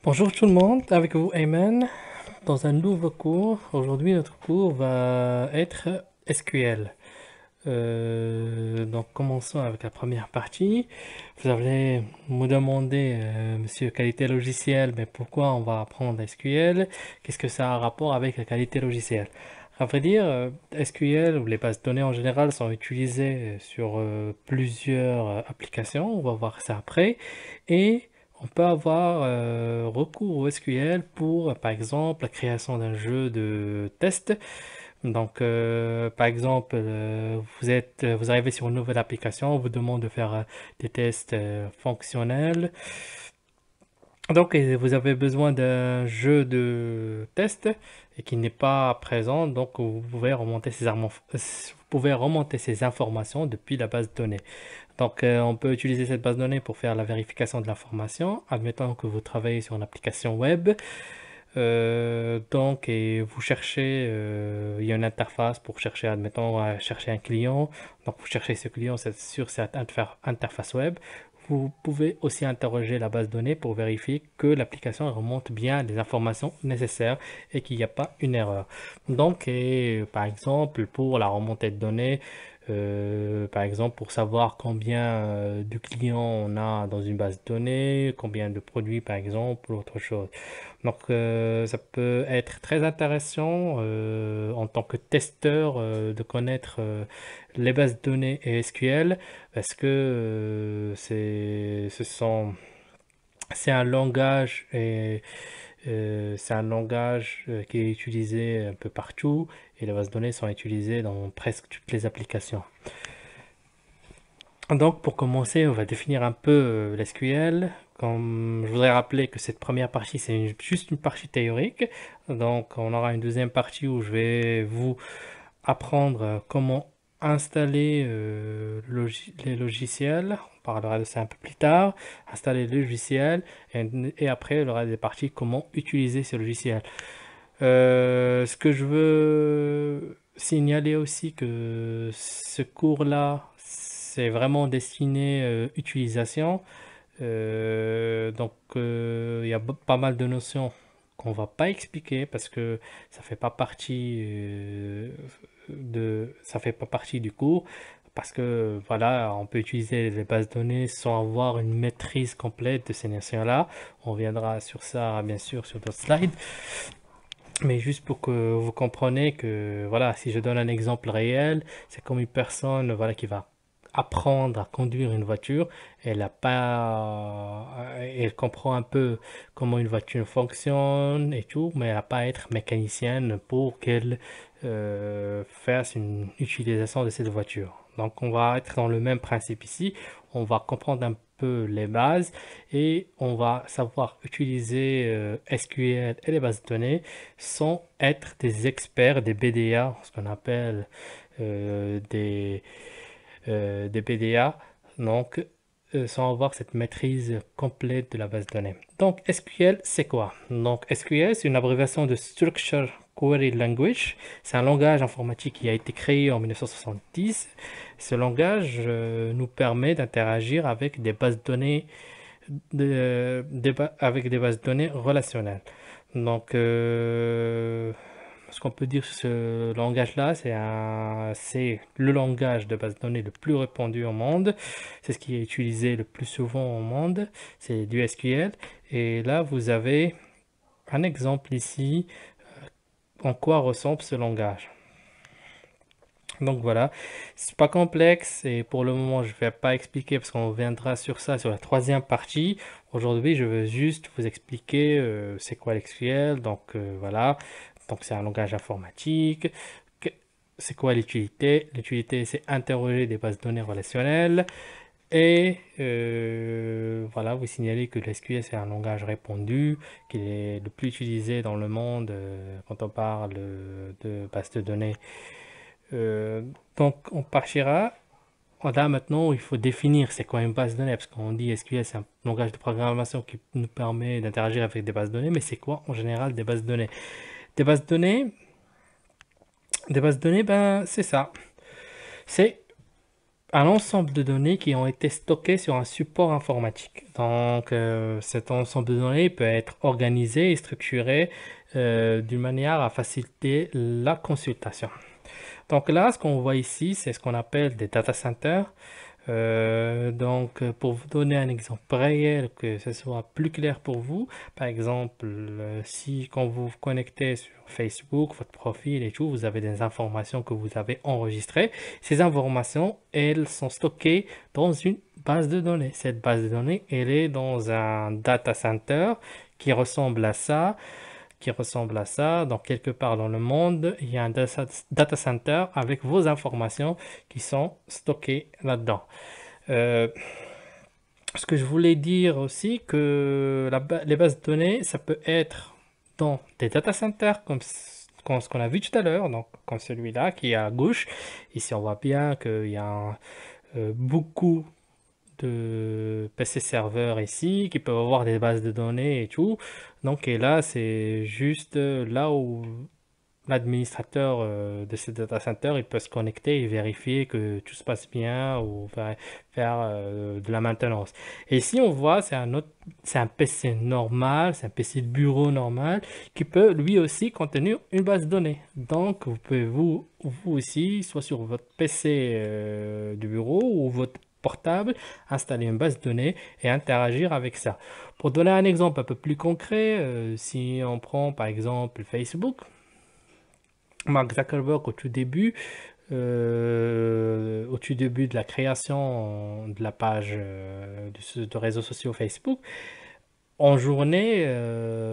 Bonjour tout le monde, avec vous Ayman dans un nouveau cours. Aujourd'hui, notre cours va être SQL. Donc, commençons avec la première partie. Vous allez me demander, monsieur qualité logicielle, mais pourquoi on va apprendre SQL? Qu'est-ce que ça a un rapport avec la qualité logicielle? À vrai dire, SQL ou les bases de données en général sont utilisées sur plusieurs applications. On va voir ça après. Et on peut avoir recours au SQL pour, par exemple, la création d'un jeu de test. Donc, par exemple, vous arrivez sur une nouvelle application, on vous demande de faire des tests fonctionnels. Donc, vous avez besoin d'un jeu de test et qui n'est pas présent. Donc, vous pouvez remonter ces informations depuis la base de données. Donc, on peut utiliser cette base de données pour faire la vérification de l'information. Admettons que vous travaillez sur une application web. Donc, et vous cherchez, il y a une interface pour chercher, admettons, chercher un client. Donc, vous cherchez ce client sur cette interface web. Vous pouvez aussi interroger la base de données pour vérifier que l'application remonte bien les informations nécessaires et qu'il n'y a pas une erreur. Donc, par exemple, pour la remontée de données, par exemple, pour savoir combien de clients on a dans une base de données, combien de produits, par exemple, ou autre chose. Donc, ça peut être très intéressant en tant que testeur de connaître les bases de données et SQL parce que c'est un langage c'est un langage qui est utilisé un peu partout et les bases de données sont utilisées dans presque toutes les applications. Donc, pour commencer, on va définir un peu l'SQL. Comme je voudrais rappeler que cette première partie, c'est juste une partie théorique. Donc, on aura une deuxième partie où je vais vous apprendre comment installer les logiciels. On parlera de ça un peu plus tard. Installer le logiciel et après, il y aura des parties comment utiliser ce logiciel. Ce que je veux signaler aussi que ce cours-là, c'est vraiment destiné utilisation. Il y a pas mal de notions qu'on va pas expliquer parce que ça fait pas partie ça fait pas partie du cours. Parce que voilà, on peut utiliser les bases de données sans avoir une maîtrise complète de ces notions-là. On reviendra sur ça, bien sûr, sur d'autres slides. Mais juste pour que vous compreniez que, voilà, si je donne un exemple réel, c'est comme une personne, voilà, qui va apprendre à conduire une voiture. Elle a pas, elle comprend un peu comment une voiture fonctionne et tout, mais elle n'a pas à être mécanicienne pour qu'elle fasse une utilisation de cette voiture. Donc, on va être dans le même principe ici. On va comprendre un peu les bases et on va savoir utiliser SQL et les bases de données sans être des experts des BDA, ce qu'on appelle euh, des, des BDA, donc sans avoir cette maîtrise complète de la base de données. Donc SQL, c'est quoi? Donc SQL, c'est une abréviation de Structure Query Language. C'est un langage informatique qui a été créé en 1970. Ce langage nous permet d'interagir avec des bases de données avec des bases de données relationnelles. Donc, ce qu'on peut dire sur ce langage-là, c'est le langage de base de données le plus répandu au monde. C'est ce qui est utilisé le plus souvent au monde. C'est du SQL. Et là, vous avez un exemple ici en quoi ressemble ce langage. Donc voilà, c'est pas complexe et pour le moment je ne vais pas expliquer parce qu'on reviendra sur ça sur la troisième partie. Aujourd'hui je veux juste vous expliquer c'est quoi l'SQL. Donc voilà, donc c'est un langage informatique. Que- C'est quoi l'utilité? L'utilité c'est interroger des bases de données relationnelles et voilà, vous signalez que l'SQL c'est un langage répandu, qu'il est le plus utilisé dans le monde quand on parle de bases de données. Euh, donc, on partira. Là, maintenant, il faut définir c'est quoi une base de données, parce qu'on dit SQL, c'est un langage de programmation qui nous permet d'interagir avec des bases de données, mais c'est quoi en général des bases de données? Des bases de données, des bases de données, ben, c'est ça. C'est un ensemble de données qui ont été stockées sur un support informatique. Donc, cet ensemble de données peut être organisé et structuré d'une manière à faciliter la consultation. Donc là, ce qu'on voit ici, c'est ce qu'on appelle des data centers. Pour vous donner un exemple réel, que ce soit plus clair pour vous, par exemple, si quand vous vous connectez sur Facebook, votre profil et tout, vous avez des informations que vous avez enregistrées, ces informations, elles sont stockées dans une base de données. Cette base de données, elle est dans un data center qui ressemble à ça Donc, quelque part dans le monde, il y a un data center avec vos informations qui sont stockées là-dedans. Euh, Ce que je voulais dire aussi, que les bases de données, ça peut être dans des data centers comme ce qu'on a vu tout à l'heure, donc comme celui-là qui est à gauche. Ici, on voit bien qu'il y a beaucoup de PC serveurs ici qui peuvent avoir des bases de données et tout. Donc, et là, c'est juste là où l'administrateur de ce data center, il peut se connecter et vérifier que tout se passe bien ou faire de la maintenance. Et ici, on voit, c'est un PC normal, c'est un PC de bureau normal qui peut lui aussi contenir une base de données. Donc, vous pouvez vous aussi, soit sur votre PC de bureau ou votre portable, installer une base de données et interagir avec ça. Pour donner un exemple un peu plus concret, si on prend par exemple Facebook, Mark Zuckerberg au tout début de la création de la page de réseaux sociaux Facebook, en journée,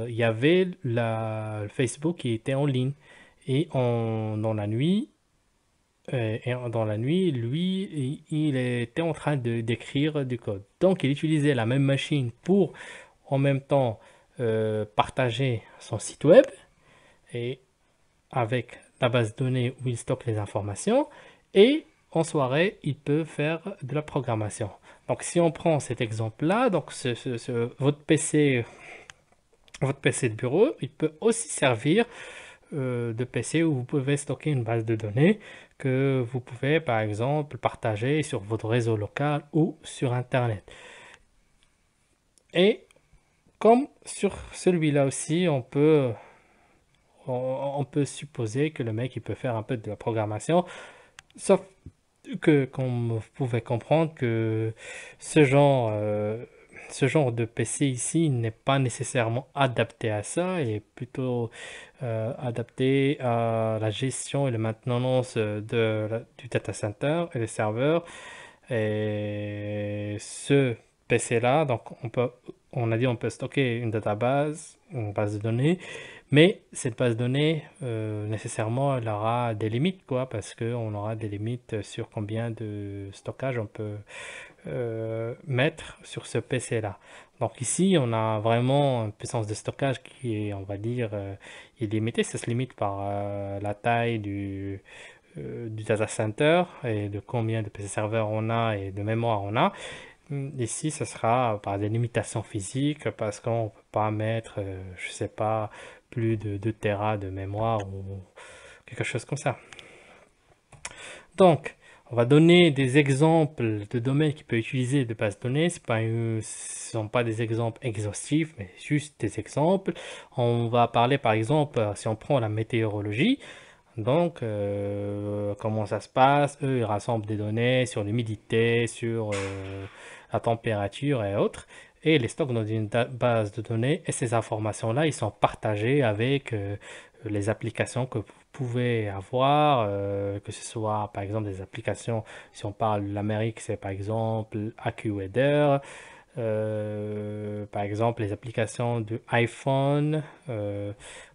il y avait le Facebook qui était en ligne. Dans la nuit, lui, il était en train d'écrire du code. Donc, il utilisait la même machine pour en même temps partager son site web et avec la base de données où il stocke les informations, et en soirée, il peut faire de la programmation. Donc, si on prend cet exemple-là, donc votre PC de bureau, il peut aussi servir de PC où vous pouvez stocker une base de données que vous pouvez, par exemple, partager sur votre réseau local ou sur Internet. Et comme sur celui-là aussi, on peut supposer que le mec il peut faire un peu de la programmation, sauf que comme vous pouvez comprendre que ce genre, euh, ce genre de PC ici n'est pas nécessairement adapté à ça, et plutôt adapté à la gestion et la maintenance du data center et des serveurs. Et ce PC-là, donc on a dit on peut stocker une database, une base de données, mais cette base de données, nécessairement, elle aura des limites, quoi, parce qu'on aura des limites sur combien de stockage on peut mettre sur ce PC-là. Donc ici, on a vraiment une puissance de stockage qui est, on va dire, illimitée. Ça se limite par la taille du data center et de combien de PC serveurs on a et de mémoire on a. Ici, ce sera par des limitations physiques parce qu'on ne peut pas mettre, je sais pas, plus de 2 Tera de mémoire ou quelque chose comme ça. Donc, on va donner des exemples de domaines qui peuvent utiliser de bases de données. Ce ne sont pas des exemples exhaustifs, mais juste des exemples. On va parler par exemple, si on prend la météorologie, donc comment ça se passe. Eux, ils rassemblent des données sur l'humidité, sur la température et autres, et les stockent dans une base de données. Et ces informations-là, ils sont partagés avec les applications que vous pouvez avoir, que ce soit par exemple des applications, si on parle de l'Amérique, c'est par exemple AccuWeather, par exemple les applications de iPhone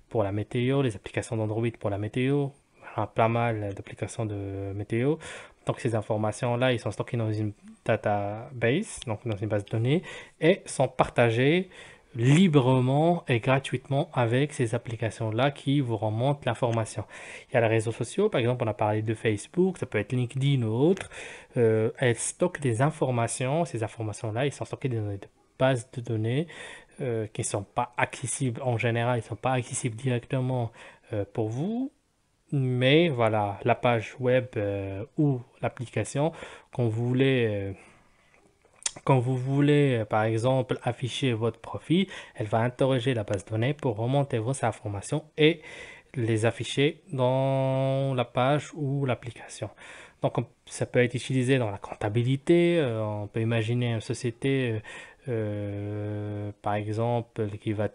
pour la météo, les applications d'Android pour la météo, pas mal d'applications de météo. Donc ces informations-là, ils sont stockées dans une database, donc dans une base de données, et sont partagées librement et gratuitement avec ces applications-là qui vous remontent l'information. Il y a les réseaux sociaux, par exemple, on a parlé de Facebook, ça peut être LinkedIn ou autre. Elles stockent des informations. Ces informations-là, ils sont stockées dans des bases de données qui ne sont pas accessibles en général, ils ne sont pas accessibles directement pour vous, Mais voilà, la page web ou l'application, quand vous voulez, par exemple, afficher votre profil, elle va interroger la base de données pour remonter vos informations et les afficher dans la page ou l'application. Donc, ça peut être utilisé dans la comptabilité. On peut imaginer une société, par exemple, qui va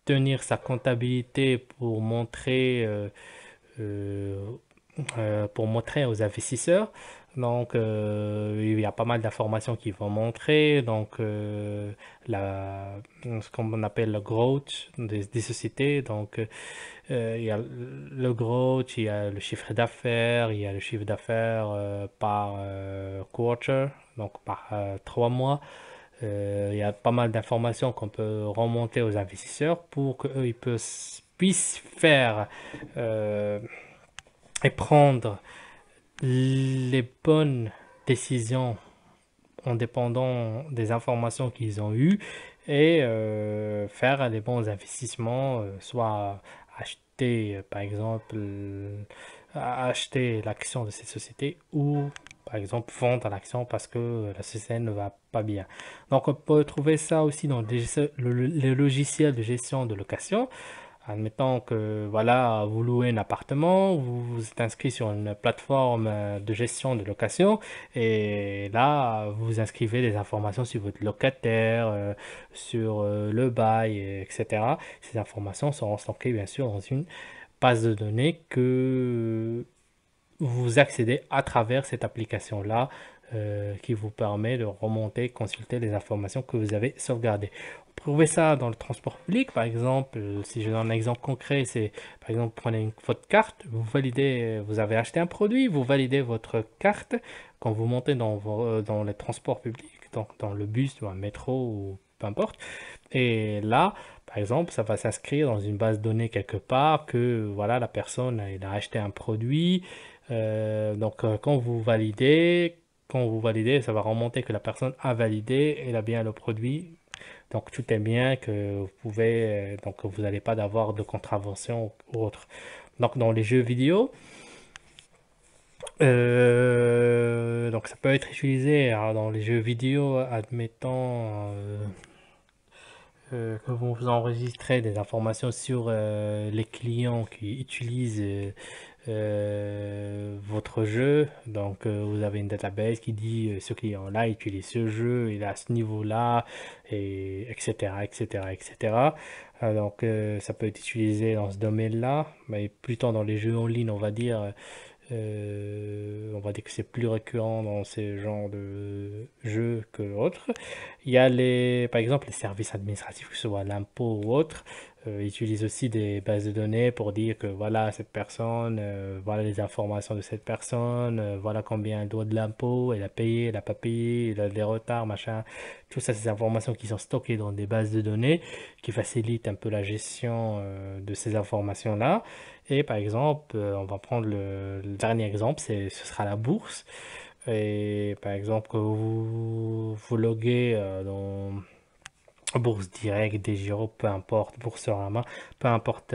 tenir sa comptabilité euh, pour montrer aux investisseurs. Donc, il y a pas mal d'informations qui vont montrer. Donc, ce qu'on appelle le growth des sociétés. Donc, il y a le growth, il y a le chiffre d'affaires, il y a le chiffre d'affaires par quarter, donc par 3 mois. Il y a pas mal d'informations qu'on peut remonter aux investisseurs pour qu'eux ils puissent faire euh, et prendre les bonnes décisions en dépendant des informations qu'ils ont eues et faire les bons investissements, soit acheter, par exemple, acheter l'action de cette société ou, par exemple, vendre l'action parce que la société ne va pas bien. Donc, on peut trouver ça aussi dans les logiciels de gestion de location. Admettons que voilà, vous louez un appartement, vous êtes inscrit sur une plateforme de gestion de location et là, vous inscrivez des informations sur votre locataire, sur le bail, etc. Ces informations seront stockées bien sûr dans une base de données que vous accédez à travers cette application-là qui vous permet de remonter, consulter les informations que vous avez sauvegardées. Vous trouvez ça dans le transport public, par exemple, si je donne un exemple concret, c'est par exemple, prenez votre carte, vous validez, vous avez acheté un produit, vous validez votre carte quand vous montez dans les transports publics, donc dans le bus ou un métro ou peu importe. Et là, par exemple, ça va s'inscrire dans une base de données quelque part que voilà, la personne elle a acheté un produit. Donc, quand vous validez, ça va remonter que la personne a validé, elle a bien le produit. Donc, tout est bien que vous pouvez, donc vous n'allez pas d'avoir de contravention ou autre. Donc, dans les jeux vidéo, donc ça peut être utilisé hein, dans les jeux vidéo, admettant que vous enregistrez des informations sur les clients qui utilisent votre jeu. Donc, vous avez une database qui dit ce client-là utilise ce jeu, il est à ce niveau-là, et etc., etc., etc. Donc, ça peut être utilisé dans ce domaine-là, mais plutôt dans les jeux en ligne, on va dire que c'est plus récurrent dans ces genres de jeux que autres. Il y a par exemple, les services administratifs, que ce soit l'impôt ou autre, utilisent aussi des bases de données pour dire que voilà cette personne, voilà les informations de cette personne, voilà combien elle doit de l'impôt, elle a payé, elle n'a pas payé, elle a des retards, machin. Tout ça, ces informations qui sont stockées dans des bases de données qui facilitent un peu la gestion de ces informations-là. Et par exemple, on va prendre le dernier exemple, ce sera la bourse. Et par exemple, que vous loguez dans Bourse Direct, DGiro, peu importe, Boursorama, peu importe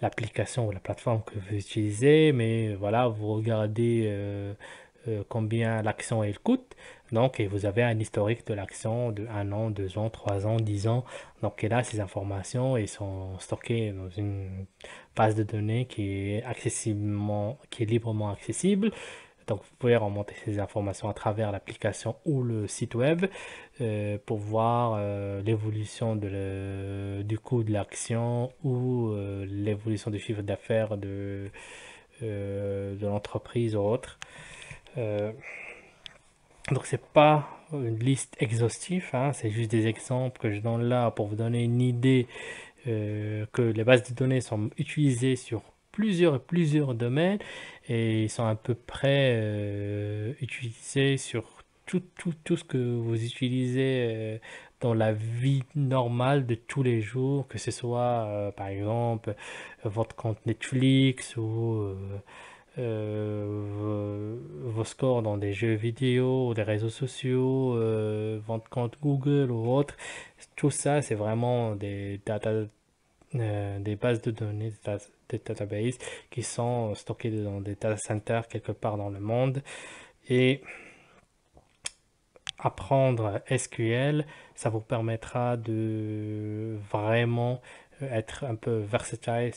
l'application ou la plateforme que vous utilisez, mais voilà, vous regardez combien l'action elle coûte. Donc, et vous avez un historique de l'action de 1 an, 2 ans, 3 ans, 10 ans. Donc, et là, ces informations elles sont stockées dans une base de données qui est librement accessible. Donc, vous pouvez remonter ces informations à travers l'application ou le site web pour voir l'évolution du coût de l'action ou l'évolution du chiffre d'affaires de l'entreprise ou autre. Euh, donc, c'est pas une liste exhaustive, hein, c'est juste des exemples que je donne là pour vous donner une idée que les bases de données sont utilisées sur plusieurs et plusieurs domaines et ils sont à peu près utilisés sur tout ce que vous utilisez dans la vie normale de tous les jours, que ce soit par exemple votre compte Netflix ou vos scores dans des jeux vidéo, ou des réseaux sociaux, votre compte Google ou autre. Tout ça, c'est vraiment des data des bases de données, des databases qui sont stockées dans des data centers quelque part dans le monde. Et apprendre SQL, ça vous permettra de vraiment être un peu versatile,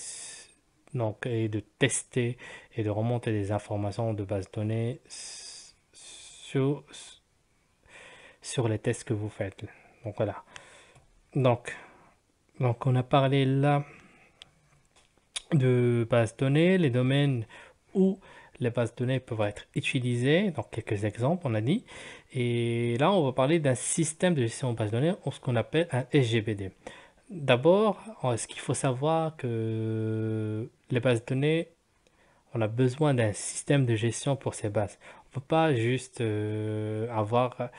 donc, et de tester et de remonter des informations de base de données sur, sur les tests que vous faites. Donc voilà. Donc, donc on a parlé là de bases de données, les domaines où les bases de données peuvent être utilisées, donc quelques exemples on a dit. Et là on va parler d'un système de gestion de bases de données, ou ce qu'on appelle un SGBD. D'abord, ce qu'il faut savoir que les bases de données, on a besoin d'un système de gestion pour ces bases. On ne peut pas juste avoir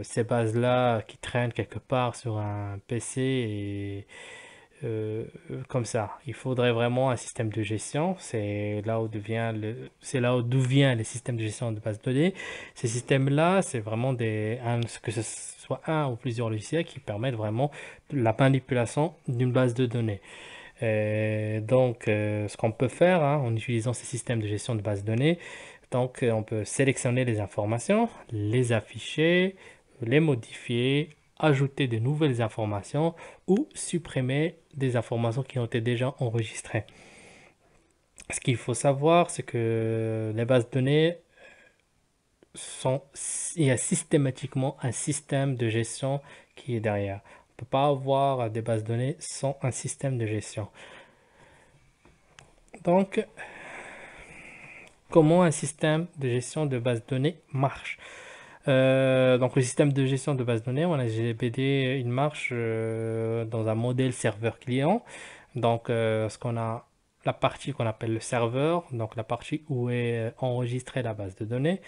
ces bases-là qui traînent quelque part sur un PC et comme ça. Il faudrait vraiment un système de gestion. C'est là où d'où vient les systèmes de gestion de base de données. Ces systèmes-là, c'est vraiment que ce soit un ou plusieurs logiciels qui permettent vraiment la manipulation d'une base de données. Donc, ce qu'on peut faire hein, en utilisant ces systèmes de gestion de base de données, donc on peut sélectionner les informations, les afficher, les modifier, ajouter de nouvelles informations ou supprimer des informations qui ont été déjà enregistrées. Ce qu'il faut savoir, c'est que les bases de données sont, il y a systématiquement un système de gestion qui est derrière. On ne peut pas avoir des bases de données sans un système de gestion. Donc, comment un système de gestion de base de données marche? Donc le système de gestion de base de données, on a GBD, il marche dans un modèle serveur-client. Donc ce qu'on a la partie qu'on appelle le serveur, donc la partie où est enregistrée la base de données.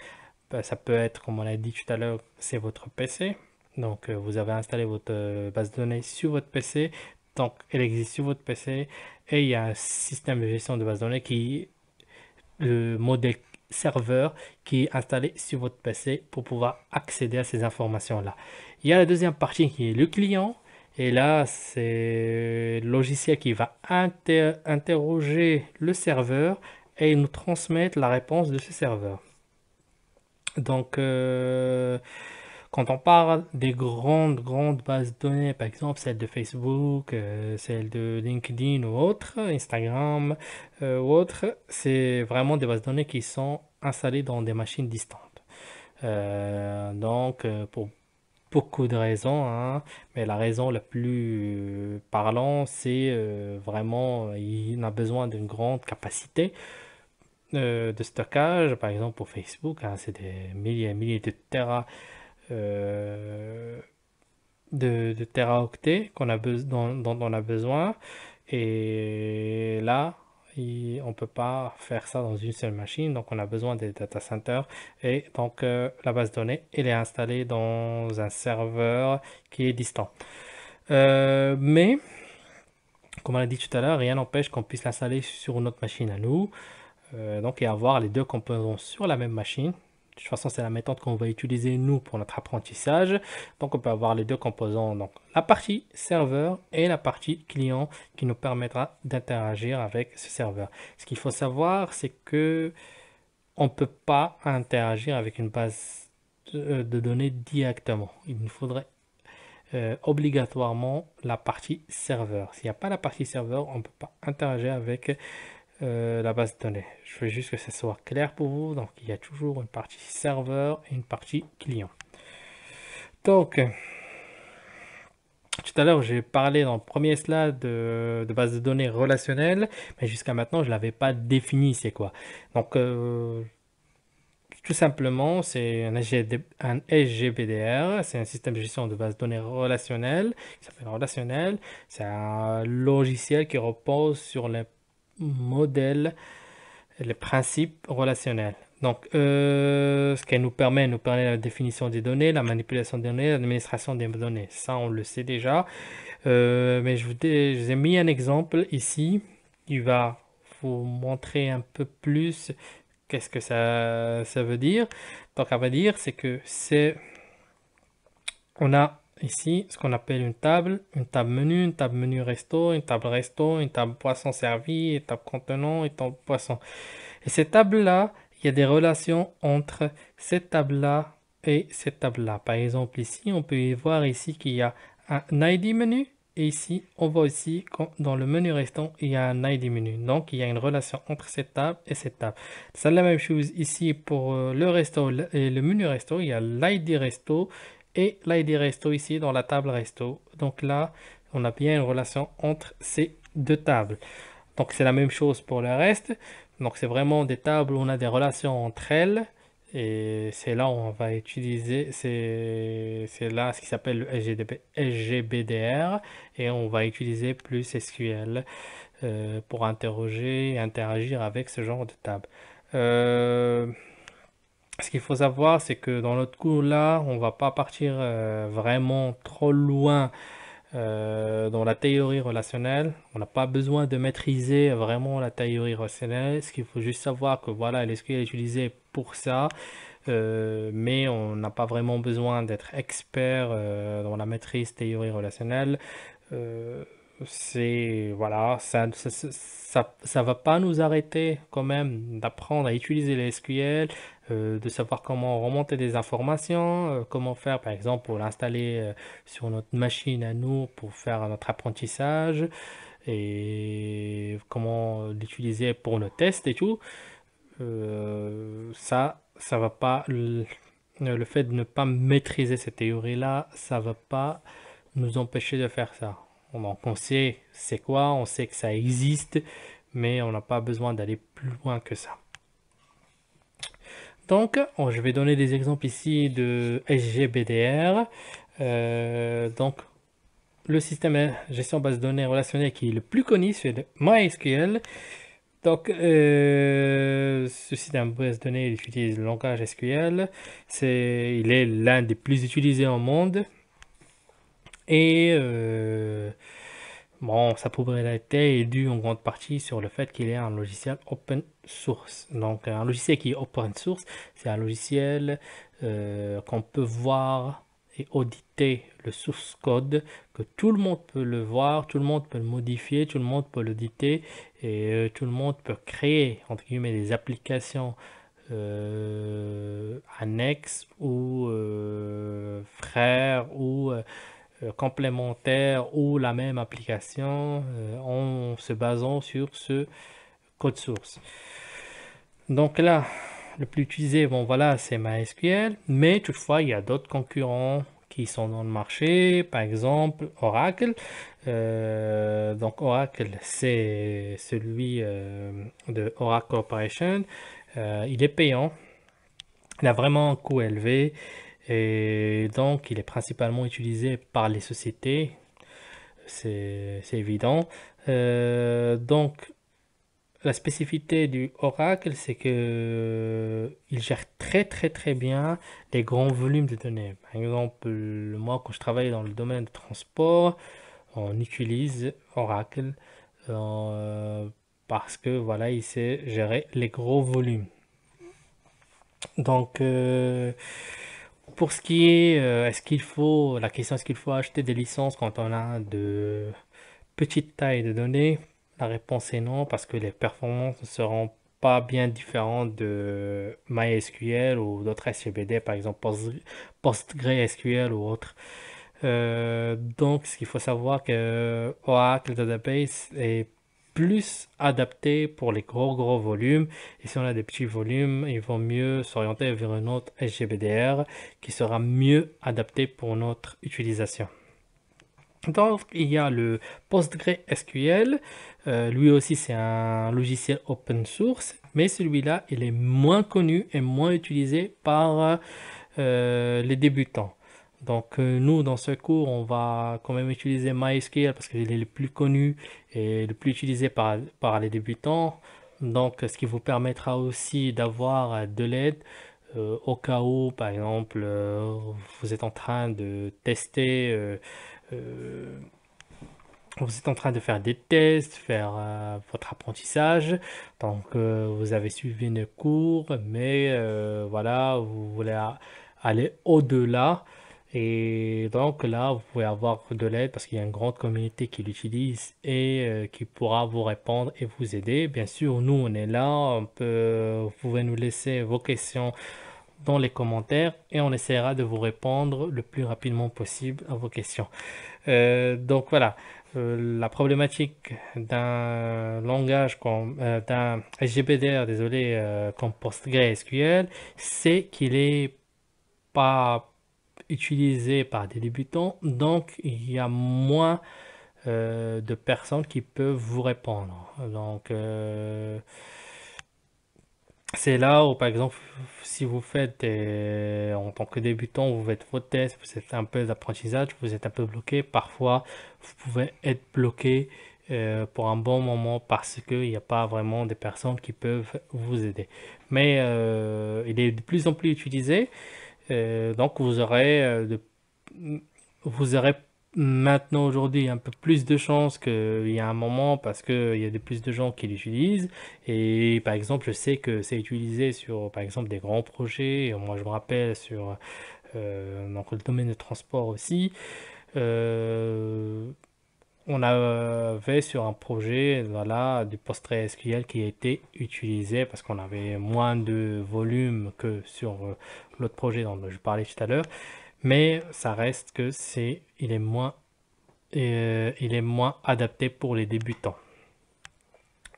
Ça peut être, comme on a dit tout à l'heure, c'est votre PC. Donc vous avez installé votre base de données sur votre PC. Donc elle existe sur votre PC et il y a un système de gestion de base de données qui le modèle serveur qui est installé sur votre PC pour pouvoir accéder à ces informations-là. Il y a la deuxième partie qui est le client. Et là, c'est le logiciel qui va interroger le serveur et nous transmettre la réponse de ce serveur. Donc, quand on parle des grandes bases de données, par exemple celle de Facebook, celle de LinkedIn ou autre, Instagram ou autre, c'est vraiment des bases de données qui sont installées dans des machines distantes. Donc, pour beaucoup de raisons, hein, mais la raison la plus parlante, c'est vraiment, il a besoin d'une grande capacité de stockage. Par exemple, pour Facebook, hein, c'est des milliers et milliers de euh, de teraoctets dont on a besoin. Et là, on ne peut pas faire ça dans une seule machine. Donc, on a besoin des data centers. Et donc, la base de données, elle est installée dans un serveur qui est distant. Mais, comme on a dit tout à l'heure, rien n'empêche qu'on puisse l'installer sur notre machine à nous. Donc, et avoir les deux composants sur la même machine. De toute façon, c'est la méthode qu'on va utiliser nous pour notre apprentissage. Donc, on peut avoir les deux composants, donc la partie serveur et la partie client qui nous permettra d'interagir avec ce serveur. Ce qu'il faut savoir, c'est que on ne peut pas interagir avec une base de données directement. Il nous faudrait obligatoirement la partie serveur. S'il n'y a pas la partie serveur, on ne peut pas interagir avec la base de données. Je veux juste que ce soit clair pour vous. Donc, il y a toujours une partie serveur et une partie client. Donc, tout à l'heure, j'ai parlé dans le premier slide de base de données relationnelle, mais jusqu'à maintenant, je ne l'avais pas défini, c'est quoi. Donc, tout simplement, c'est un SGBDR, c'est un système de gestion de base de données relationnelle, qui s'appelle relationnel. C'est un logiciel qui repose sur les modèles les principes relationnels. Donc, ce qu'elle nous permet la définition des données, la manipulation des données, l'administration des données. Ça, on le sait déjà. Mais je vous ai mis un exemple ici qui va vous montrer un peu plus qu'est-ce que ça veut dire. Donc, à vrai dire, c'est que on a ici ce qu'on appelle une table menu resto, une table poisson servi, une table contenant, une table poisson. Et ces tables-là, il y a des relations entre cette table-là et cette table-là. Par exemple, ici, on peut y voir ici qu'il y a un ID menu. Et ici, on voit aussi que dans le menu restant, il y a un ID menu. Donc, il y a une relation entre cette table et cette table. C'est la même chose ici pour le resto et le menu resto. Il y a l'ID resto et l'ID resto ici dans la table resto. Donc là, on a bien une relation entre ces deux tables. Donc c'est la même chose pour le reste. Donc c'est vraiment des tables où on a des relations entre elles. Et c'est là où on va utiliser, c'est là ce qui s'appelle le SGBDR. Et on va utiliser plus SQL pour interroger et interagir avec ce genre de table. Euh, Ce qu'il faut savoir, c'est que dans notre cours là, on va pas partir vraiment trop loin dans la théorie relationnelle. On n'a pas besoin de maîtriser vraiment la théorie relationnelle. Ce qu'il faut juste savoir que voilà, l'SQL est utilisé pour ça, mais on n'a pas vraiment besoin d'être expert dans la maîtrise théorie relationnelle. Euh, c'est voilà, ça va pas nous arrêter quand même d'apprendre à utiliser les SQL, de savoir comment remonter des informations, comment faire par exemple pour l'installer sur notre machine à nous pour faire notre apprentissage et comment l'utiliser pour nos tests et tout. Ça va pas le fait de ne pas maîtriser cette théorie-là, ça va pas nous empêcher de faire ça. Donc on sait c'est quoi, on sait que ça existe, mais on n'a pas besoin d'aller plus loin que ça. Donc, je vais donner des exemples ici de SGBDR. Donc, le système de gestion base de données relationnelle qui est le plus connu, c'est le MySQL. Donc, ce système de base de données il utilise le langage SQL. Il est l'un des plus utilisés au monde. Et bon, sa popularité est due en grande partie sur le fait qu'il est un logiciel open source. Donc, un logiciel qui est open source, c'est un logiciel qu'on peut voir et auditer le source code, que tout le monde peut le voir, tout le monde peut le modifier, tout le monde peut l'auditer et tout le monde peut créer, entre guillemets, des applications annexes ou frères ou complémentaire ou la même application en se basant sur ce code source. Donc là, le plus utilisé, bon voilà, c'est MySQL, mais toutefois, il y a d'autres concurrents qui sont dans le marché, par exemple Oracle. Donc Oracle, c'est celui de Oracle Corporation. Il est payant, il a vraiment un coût élevé et donc il est principalement utilisé par les sociétés, c'est évident. Donc la spécificité du Oracle, c'est que il gère très très très bien les grands volumes de données. Par exemple, moi quand je travaille dans le domaine du transport, on utilise Oracle euh, parce que voilà, il sait gérer les gros volumes. Donc, pour ce qui est, la question est-ce qu'il faut acheter des licences quand on a de petites tailles de données? La réponse est non, parce que les performances ne seront pas bien différentes de MySQL ou d'autres SGBD, par exemple PostgreSQL ou autre. Donc, ce qu'il faut savoir que Oracle Database est plus adapté pour les gros volumes. Et si on a des petits volumes, il vaut mieux s'orienter vers un autre SGBDR qui sera mieux adapté pour notre utilisation. Donc, il y a le PostgreSQL. Lui aussi, c'est un logiciel open source, mais celui-là, il est moins connu et moins utilisé par les débutants. Donc, nous, dans ce cours, on va quand même utiliser MySQL parce qu'il est le plus connu et le plus utilisé par les débutants. Donc, ce qui vous permettra aussi d'avoir de l'aide au cas où, par exemple, vous êtes en train de tester, euh, vous êtes en train de faire des tests, faire votre apprentissage. Donc, vous avez suivi une cours, mais voilà, vous voulez aller au-delà. Et donc là, vous pouvez avoir de l'aide parce qu'il y a une grande communauté qui l'utilise et qui pourra vous répondre et vous aider. Bien sûr, nous, on est là. Vous pouvez nous laisser vos questions dans les commentaires et on essaiera de vous répondre le plus rapidement possible à vos questions. Donc voilà, la problématique d'un langage comme d'un SGBDR, désolé, comme PostgreSQL, c'est qu'il est pas utilisé par des débutants, donc il y a moins de personnes qui peuvent vous répondre. Donc c'est là où, par exemple, si vous faites en tant que débutant, vous faites vos tests, vous êtes un peu d'apprentissage, vous êtes un peu bloqué. Parfois, vous pouvez être bloqué pour un bon moment parce qu'il n'y a pas vraiment de personnes qui peuvent vous aider. Mais il est de plus en plus utilisé, donc vous aurez maintenant aujourd'hui un peu plus de chances qu'il y a un moment parce qu'il y a de plus de gens qui l'utilisent. Et par exemple, je sais que c'est utilisé sur, par exemple, des grands projets. Et moi, je me rappelle sur donc le domaine de transport aussi. Euh, on avait sur un projet, voilà, du PostgreSQL qui a été utilisé parce qu'on avait moins de volume que sur l'autre projet dont je parlais tout à l'heure. Mais ça reste que il est moins adapté pour les débutants.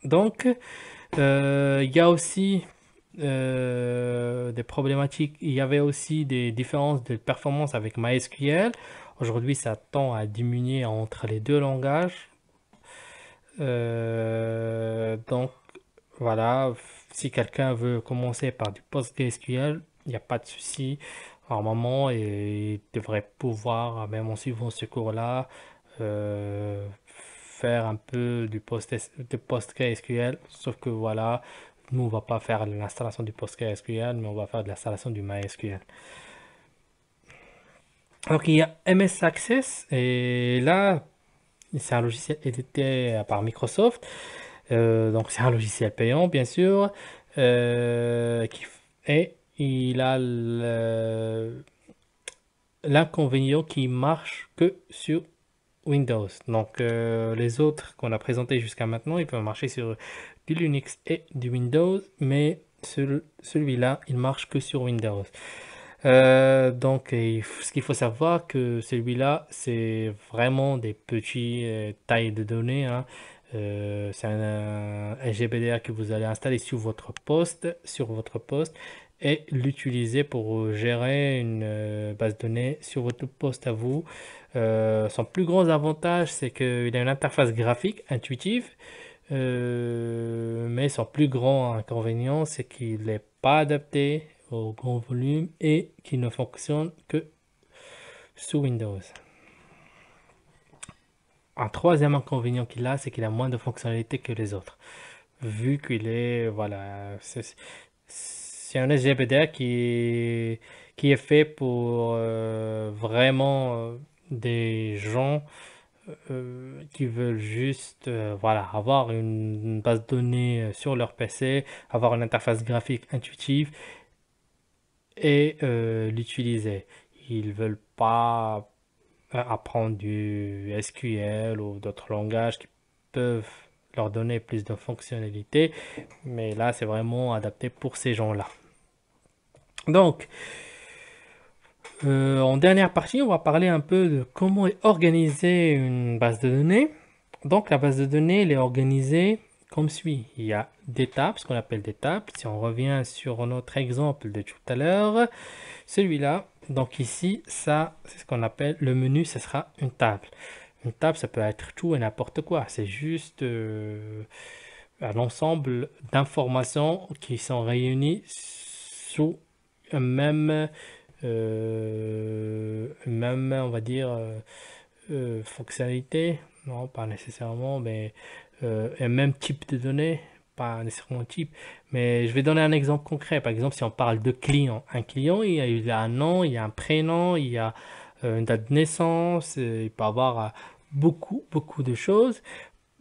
Donc, il y a aussi des problématiques. Il y avait aussi des différences de performance avec MySQL. Aujourd'hui, ça tend à diminuer entre les deux langages. Donc, voilà, si quelqu'un veut commencer par du PostgreSQL, il n'y a pas de souci. Normalement, il devrait pouvoir, même en suivant ce cours-là, faire un peu de PostgreSQL. Sauf que voilà, nous, on va pas faire l'installation du PostgreSQL, mais on va faire de l'installation du MySQL. Donc, il y a MS Access, et là, c'est un logiciel édité par Microsoft. Donc c'est un logiciel payant, bien sûr. Et il a l'inconvénient qui marche que sur Windows. Donc les autres qu'on a présentés jusqu'à maintenant, ils peuvent marcher sur du Linux et du Windows, mais celui-là, il marche que sur Windows. Donc, ce qu'il faut savoir que celui-là, c'est vraiment des petites tailles de données, hein. C'est un SGBDR que vous allez installer sur votre poste, et l'utiliser pour gérer une base de données sur votre poste à vous. Son plus gros avantage, c'est qu'il a une interface graphique intuitive, mais son plus grand inconvénient, c'est qu'il n'est pas adapté au grand volume et qu'il ne fonctionne que sous Windows. Un troisième inconvénient qu'il a, c'est qu'il a moins de fonctionnalités que les autres. Vu qu'il est, voilà, c'est un SGBD qui est fait pour vraiment des gens qui veulent juste voilà, avoir une base de données sur leur PC, avoir une interface graphique intuitive et l'utiliser. Ils veulent pas apprendre du SQL ou d'autres langages qui peuvent leur donner plus de fonctionnalités, mais là c'est vraiment adapté pour ces gens-là. Donc, en dernière partie, on va parler un peu de comment est organisée une base de données. Donc, la base de données, elle est organisée comme suit. Il y a des tables, ce qu'on appelle des tables. Si on revient sur notre exemple de tout à l'heure, celui-là, donc ici, ça, c'est ce qu'on appelle le menu, ce sera une table. Une table, ça peut être tout et n'importe quoi. C'est juste un ensemble d'informations qui sont réunies sous un même, on va dire, fonctionnalité. Non, pas nécessairement, mais un même type de données, pas nécessairement type. Mais je vais donner un exemple concret. Par exemple, si on parle de client, un client, il a un nom, il y a un prénom, il y a une date de naissance, il peut avoir beaucoup, beaucoup de choses.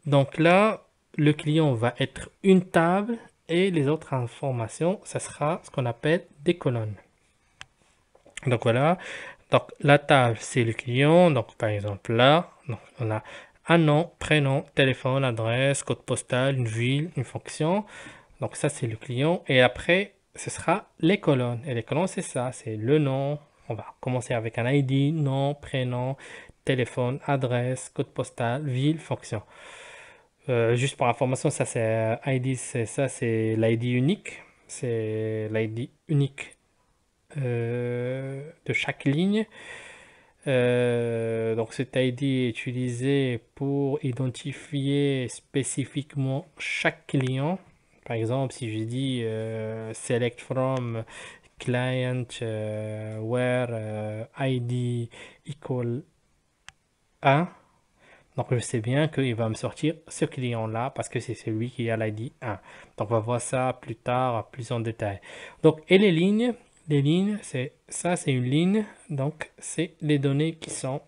Donc là, le client va être une table et les autres informations, ça sera ce qu'on appelle des colonnes. Donc voilà. Donc la table, c'est le client. Donc par exemple là, donc, on a un nom, prénom, téléphone, adresse, code postal, une ville, une fonction. Donc ça, c'est le client. Et après, ce sera les colonnes. Et les colonnes, c'est ça, c'est le nom. On va commencer avec un ID, nom, prénom, téléphone, adresse, code postal, ville, fonction. Juste pour information, ça c'est ID, c'est ça, c'est l'ID unique. C'est l'ID unique de chaque ligne. Donc cet ID est utilisé pour identifier spécifiquement chaque client. Par exemple, si je dis select from client where ID equal 1, donc je sais bien qu'il va me sortir ce client-là parce que c'est celui qui a l'ID 1. Donc on va voir ça plus tard, plus en détail. Donc, et les lignes, c'est ça, c'est une ligne. Donc c'est les données qui sont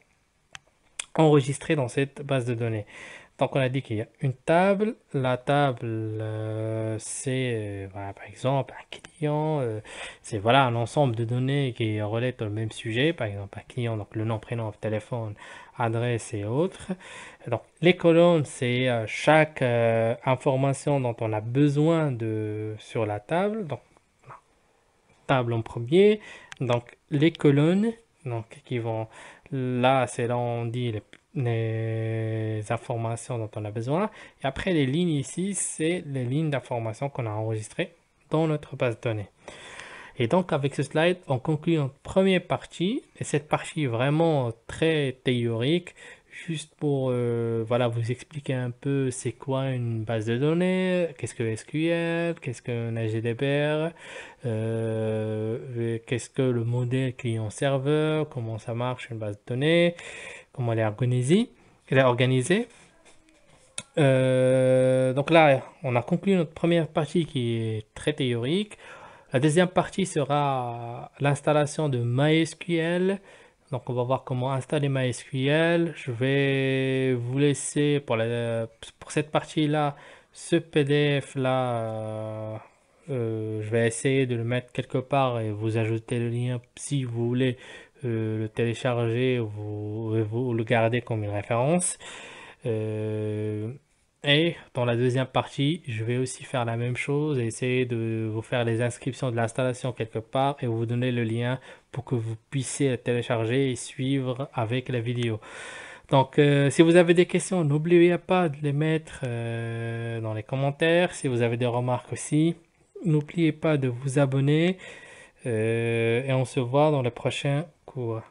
enregistrées dans cette base de données. Donc on a dit qu'il y a une table. La table, c'est voilà, par exemple un client. C'est voilà un ensemble de données qui relatent au même sujet. Par exemple un client, donc le nom, prénom, téléphone, adresse et autres. Donc les colonnes, c'est chaque information dont on a besoin sur la table. Donc table en premier. Donc les colonnes, donc qui vont là, c'est là où on dit les informations dont on a besoin. Et après les lignes ici, c'est les lignes d'informations qu'on a enregistrées dans notre base de données. Et donc avec ce slide, on conclut notre première partie. Et cette partie est vraiment très théorique, juste pour voilà, vous expliquer un peu c'est quoi une base de données, qu'est-ce que SQL, qu'est-ce qu'un HDBR, qu'est-ce que le modèle client-serveur, comment ça marche une base de données, comment elle est organisée. Elle est organisée. Donc là, on a conclu notre première partie qui est très théorique. La deuxième partie sera l'installation de MySQL. Donc on va voir comment installer MySQL. Je vais vous laisser pour cette partie-là, ce PDF-là, je vais essayer de le mettre quelque part et vous ajouter le lien si vous voulez le télécharger ou vous le garder comme une référence. Euh, et dans la deuxième partie, je vais aussi faire la même chose et essayer de vous faire les inscriptions de l'installation quelque part et vous donner le lien pour que vous puissiez la télécharger et suivre avec la vidéo. Donc, si vous avez des questions, n'oubliez pas de les mettre dans les commentaires. Si vous avez des remarques aussi, n'oubliez pas de vous abonner et on se voit dans le prochain cours.